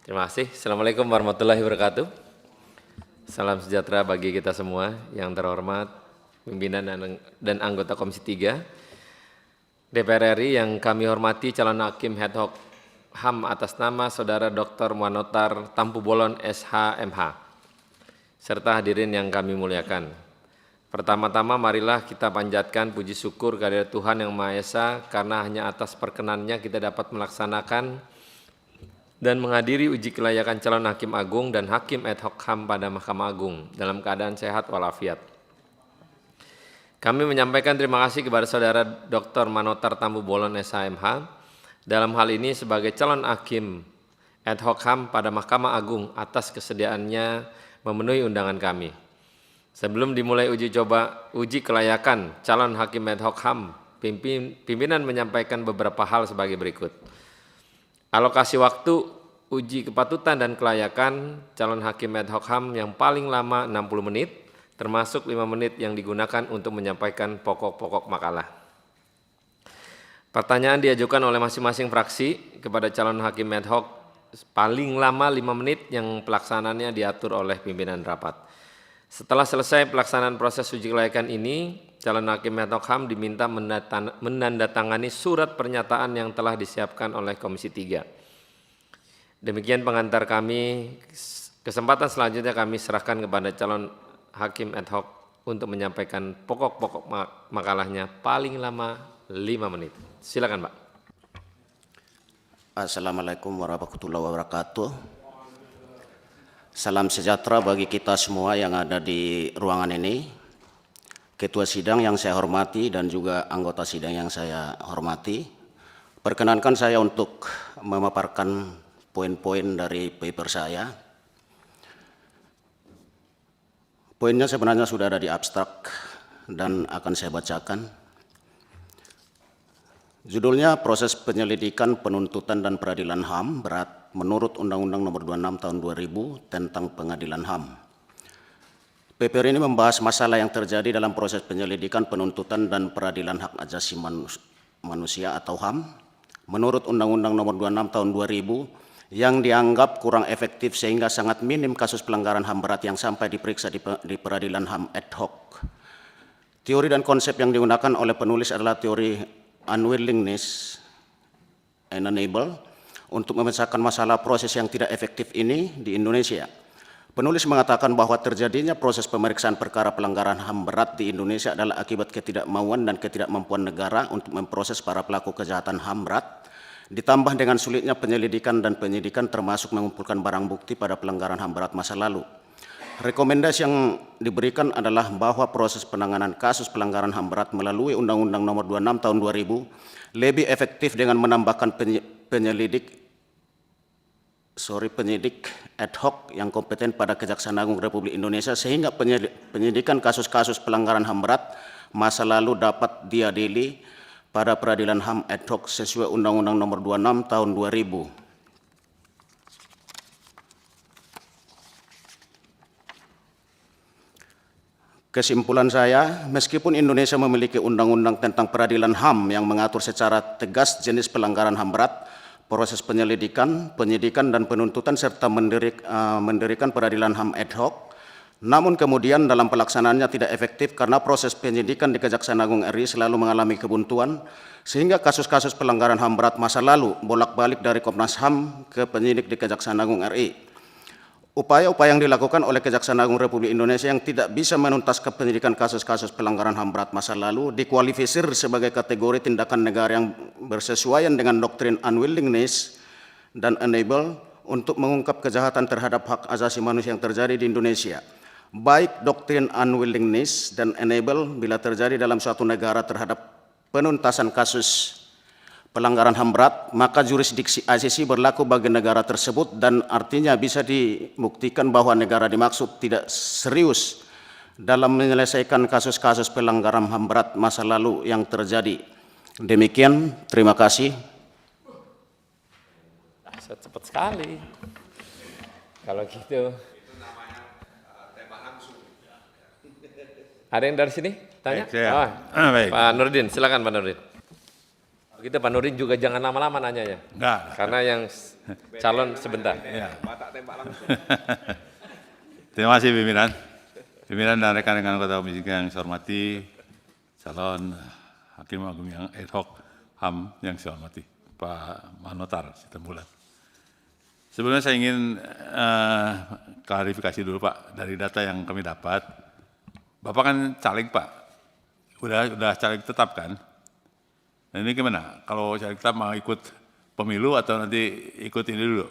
Terima kasih. Assalamualaikum warahmatullahi wabarakatuh. Salam sejahtera bagi kita semua yang terhormat, pimpinan dan anggota Komisi 3 DPR RI yang kami hormati calon hakim ad hoc HAM atas nama Saudara Dr. Manotar Tampu Bolon SH.MH, serta hadirin yang kami muliakan. Pertama-tama marilah kita panjatkan puji syukur kehadirat Tuhan Yang Maha Esa karena hanya atas perkenannya kita dapat melaksanakan dan menghadiri uji kelayakan calon hakim agung dan hakim ad hoc HAM pada Mahkamah Agung dalam keadaan sehat walafiat. Kami menyampaikan terima kasih kepada Saudara Dr. Manotar Tampu Bolon SH.MH dalam hal ini sebagai calon hakim ad hoc HAM pada Mahkamah Agung atas kesediaannya memenuhi undangan kami. Sebelum dimulai uji kelayakan calon hakim ad hoc HAM, pimpinan menyampaikan beberapa hal sebagai berikut. Alokasi waktu uji kepatutan dan kelayakan calon hakim ad hoc HAM yang paling lama 60 menit, termasuk 5 menit yang digunakan untuk menyampaikan pokok-pokok makalah. Pertanyaan diajukan oleh masing-masing fraksi kepada calon hakim ad hoc paling lama 5 menit yang pelaksanaannya diatur oleh pimpinan rapat. Setelah selesai pelaksanaan proses uji kelayakan ini, calon hakim ad hoc HAM diminta menandatangani surat pernyataan yang telah disiapkan oleh Komisi 3. Demikian pengantar kami. Kesempatan selanjutnya kami serahkan kepada calon hakim ad hoc untuk menyampaikan pokok-pokok makalahnya paling lama 5 menit. Silakan, Pak. Assalamualaikum warahmatullahi wabarakatuh. Salam sejahtera bagi kita semua yang ada di ruangan ini. Ketua sidang yang saya hormati dan juga anggota sidang yang saya hormati. Perkenankan saya untuk memaparkan poin-poin dari paper saya. Poinnya sebenarnya sudah ada di abstrak dan akan saya bacakan. Judulnya proses penyelidikan, penuntutan dan peradilan HAM berat menurut Undang-Undang Nomor 26 Tahun 2000 tentang Pengadilan HAM. PPR ini membahas masalah yang terjadi dalam proses penyelidikan, penuntutan dan peradilan hak asasi manusia atau HAM menurut Undang-Undang Nomor 26 Tahun 2000 yang dianggap kurang efektif sehingga sangat minim kasus pelanggaran HAM berat yang sampai diperiksa di peradilan HAM ad hoc. Teori dan konsep yang digunakan oleh penulis adalah teori unwillingness and enable untuk memecahkan masalah proses yang tidak efektif ini di Indonesia. Penulis mengatakan bahwa terjadinya proses pemeriksaan perkara pelanggaran HAM berat di Indonesia adalah akibat ketidakmauan dan ketidakmampuan negara untuk memproses para pelaku kejahatan HAM berat, ditambah dengan sulitnya penyelidikan dan penyidikan termasuk mengumpulkan barang bukti pada pelanggaran HAM berat masa lalu. Rekomendasi yang diberikan adalah bahwa proses penanganan kasus pelanggaran HAM berat melalui Undang-Undang Nomor 26 Tahun 2000 lebih efektif dengan menambahkan penyidik ad hoc yang kompeten pada Kejaksaan Agung Republik Indonesia sehingga penyidikan kasus-kasus pelanggaran HAM berat masa lalu dapat diadili pada peradilan HAM ad hoc sesuai Undang-Undang Nomor 26 Tahun 2000. Kesimpulan saya, meskipun Indonesia memiliki undang-undang tentang peradilan HAM yang mengatur secara tegas jenis pelanggaran HAM berat, proses penyelidikan, penyidikan, dan penuntutan, serta mendirikan peradilan HAM ad hoc, namun kemudian dalam pelaksanaannya tidak efektif karena proses penyidikan di Kejaksaan Agung RI selalu mengalami kebuntuan, sehingga kasus-kasus pelanggaran HAM berat masa lalu bolak-balik dari Komnas HAM ke penyidik di Kejaksaan Agung RI. Upaya-upaya yang dilakukan oleh Kejaksaan Agung Republik Indonesia yang tidak bisa menuntaskan penyidikan kasus-kasus pelanggaran HAM berat masa lalu dikualifikasi sebagai kategori tindakan negara yang bersesuaian dengan doktrin unwillingness dan enable untuk mengungkap kejahatan terhadap hak asasi manusia yang terjadi di Indonesia. Baik doktrin unwillingness dan enable bila terjadi dalam suatu negara terhadap penuntasan kasus pelanggaran HAM berat, maka jurisdiksi ICC berlaku bagi negara tersebut dan artinya bisa dibuktikan bahwa negara dimaksud tidak serius dalam menyelesaikan kasus-kasus pelanggaran HAM berat masa lalu yang terjadi. Demikian, terima kasih. Cepat sekali. Kalau gitu. Ada yang dari sini? Tanya? Baik, Pak Nurdin, silakan Pak Nurdin. Begitu Pak Nurdin juga jangan lama-lama nanyanya. Enggak. Karena yang calon sebentar. Ya. Terima kasih pimpinan. Pimpinan dan rekan-rekan anggota Komisi 3 yang saya hormati, calon Hakim Agung yang ad hoc HAM yang saya hormati, Pak Manotar Sitembulan. Sebelumnya saya ingin klarifikasi dulu Pak, dari data yang kami dapat, Bapak kan caleg Pak, udah caleg tetap kan? Nah ini gimana? Kalau caleg tetap mau ikut pemilu atau nanti ikut ini dulu?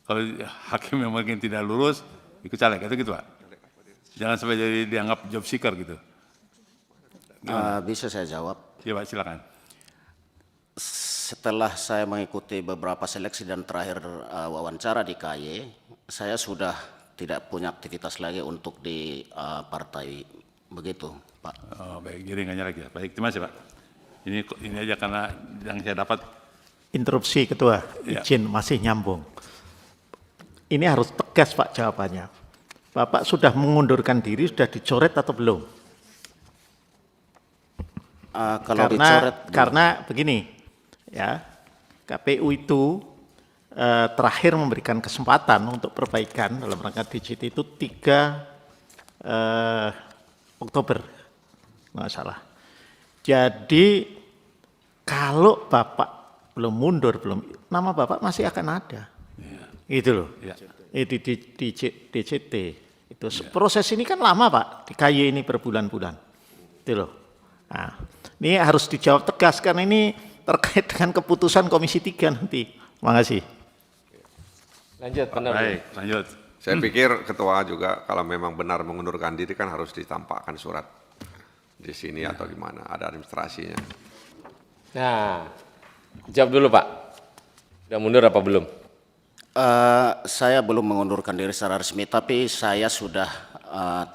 Kalau hakim yang mungkin tidak lulus, ikut caleg, itu gitu Pak? Jangan sampai jadi dianggap job seeker gitu. Bisa saya jawab? Iya Pak, silakan. Setelah saya mengikuti beberapa seleksi dan terakhir wawancara di KY, saya sudah tidak punya aktivitas lagi untuk di partai begitu, Pak. Oh, baik, jadi nggak lagi ya. Baik, terima kasih Pak. Ini aja karena yang saya dapat. Interupsi Ketua, Ya. izin masih nyambung. Ini harus tegas Pak jawabannya. Bapak sudah mengundurkan diri, sudah dicoret atau belum? Kalau dicoret, Karena begini, ya, KPU itu terakhir memberikan kesempatan untuk perbaikan dalam rangka DJT itu 3 Oktober, nggak salah. Jadi kalau Bapak belum mundur, nama Bapak masih akan ada. Gitu loh. Ya. Itu di DJT. Itu proses ini kan lama Pak, di KY ini berbulan-bulan. Itu loh. Nah, ini harus dijawab tegas karena ini terkait dengan keputusan Komisi 3 nanti. Terima kasih. Lanjut Pak Nurdin. Baik, lanjut. Saya pikir ketua juga kalau memang benar mengundurkan diri kan harus ditampakkan surat di sini atau gimana, ada administrasinya. Nah, jawab dulu Pak. Udah mundur apa belum? saya belum mengundurkan diri secara resmi, tapi saya sudah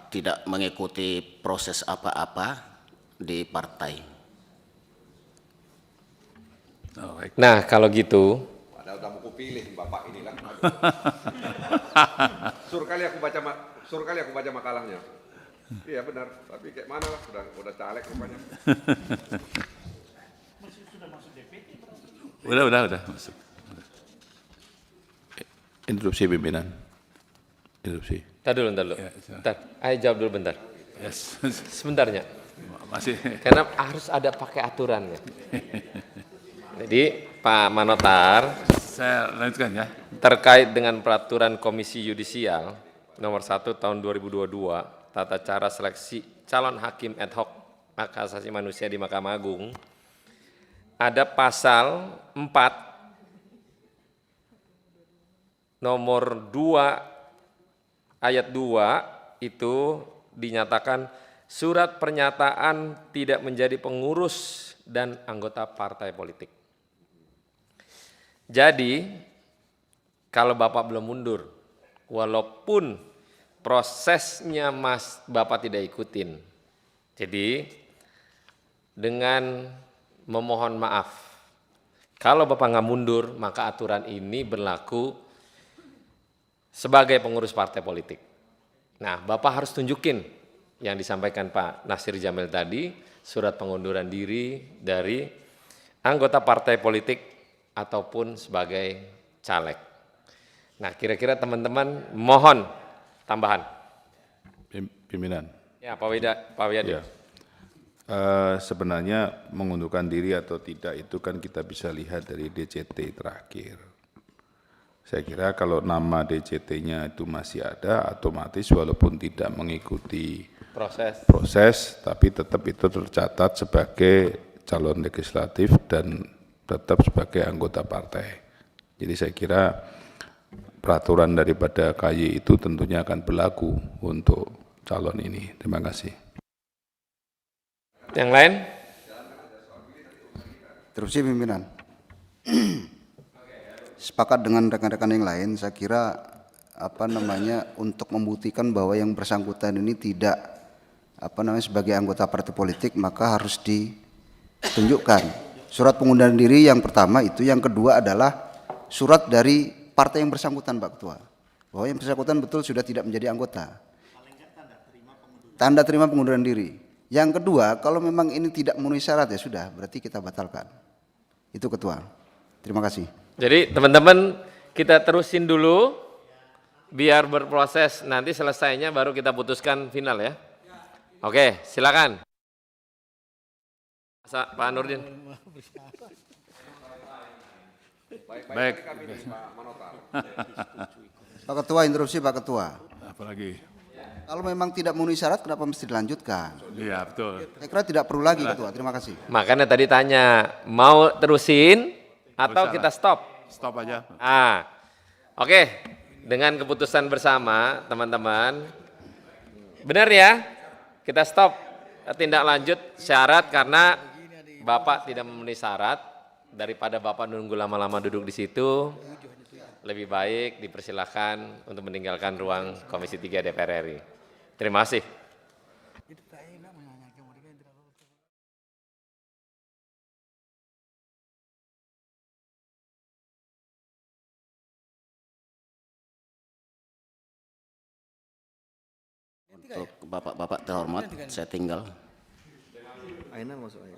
tidak mengikuti proses apa-apa di partai. Oh, baik. Nah, kalau gitu, Padahal udah mau pilih Bapak ini kan. Suruh kali aku baca makalahnya. Iya benar, tapi kayak mana lah, udah caleg rupanya. Udah masuk. Interupsi pimpinan. Interupsi. Ntar dulu. Ya, silakan. Bentar, ayo jawab dulu bentar. Yes. Sebentarnya. Masih. Karena harus ada pakai aturannya. Jadi Pak Manotar, Saya lanjutkan ya. terkait dengan peraturan Komisi Yudisial nomor 1 tahun 2022 tata cara seleksi calon hakim ad hoc hak asasi manusia di Mahkamah Agung, ada pasal 4 nomor 2 ayat 2 itu dinyatakan surat pernyataan tidak menjadi pengurus dan anggota partai politik. Jadi kalau Bapak belum mundur, walaupun prosesnya Bapak tidak ikutin, jadi dengan memohon maaf, kalau Bapak nggak mundur maka aturan ini berlaku sebagai pengurus partai politik. Nah, Bapak harus tunjukin yang disampaikan Pak Nasir Jamil tadi, surat pengunduran diri dari anggota partai politik ataupun sebagai caleg. Nah, kira-kira teman-teman mohon tambahan. Pimpinan. Ya, Pak Wiyadi. Ya. Sebenarnya mengundurkan diri atau tidak itu kan kita bisa lihat dari DCT terakhir. Saya kira kalau nama DCT-nya itu masih ada, otomatis walaupun tidak mengikuti proses, tapi tetap itu tercatat sebagai calon legislatif dan tetap sebagai anggota partai. Jadi saya kira peraturan daripada KY itu tentunya akan berlaku untuk calon ini. Terima kasih. Yang lain? Interupsi pimpinan. Sepakat dengan rekan-rekan yang lain, saya kira untuk membuktikan bahwa yang bersangkutan ini tidak sebagai anggota partai politik, maka harus ditunjukkan surat pengunduran diri yang pertama itu, yang kedua adalah surat dari partai yang bersangkutan, Pak Ketua, bahwa yang bersangkutan betul sudah tidak menjadi anggota. Tanda terima pengunduran diri. Yang kedua, kalau memang ini tidak memenuhi syarat ya sudah, berarti kita batalkan. Itu Ketua. Terima kasih. Jadi teman-teman kita terusin dulu biar berproses, nanti selesainya baru kita putuskan final ya. Oke, silakan. Pak Nurdin. Baik. Pak Ketua, interupsi Pak Ketua. Apalagi? Kalau memang tidak memenuhi syarat, kenapa mesti dilanjutkan? Iya, betul. Saya kira tidak perlu lagi Ketua. Terima kasih. Makanya tadi tanya, mau terusin atau kita stop? Stop aja. Oke, dengan keputusan bersama teman-teman, benar ya, kita stop tindak lanjut syarat karena Bapak tidak memenuhi syarat, daripada Bapak nunggu lama-lama duduk di situ, lebih baik dipersilahkan untuk meninggalkan ruang Komisi 3 DPR RI. Terima kasih. Untuk bapak-bapak terhormat, saya tinggal. Aina masuk aja.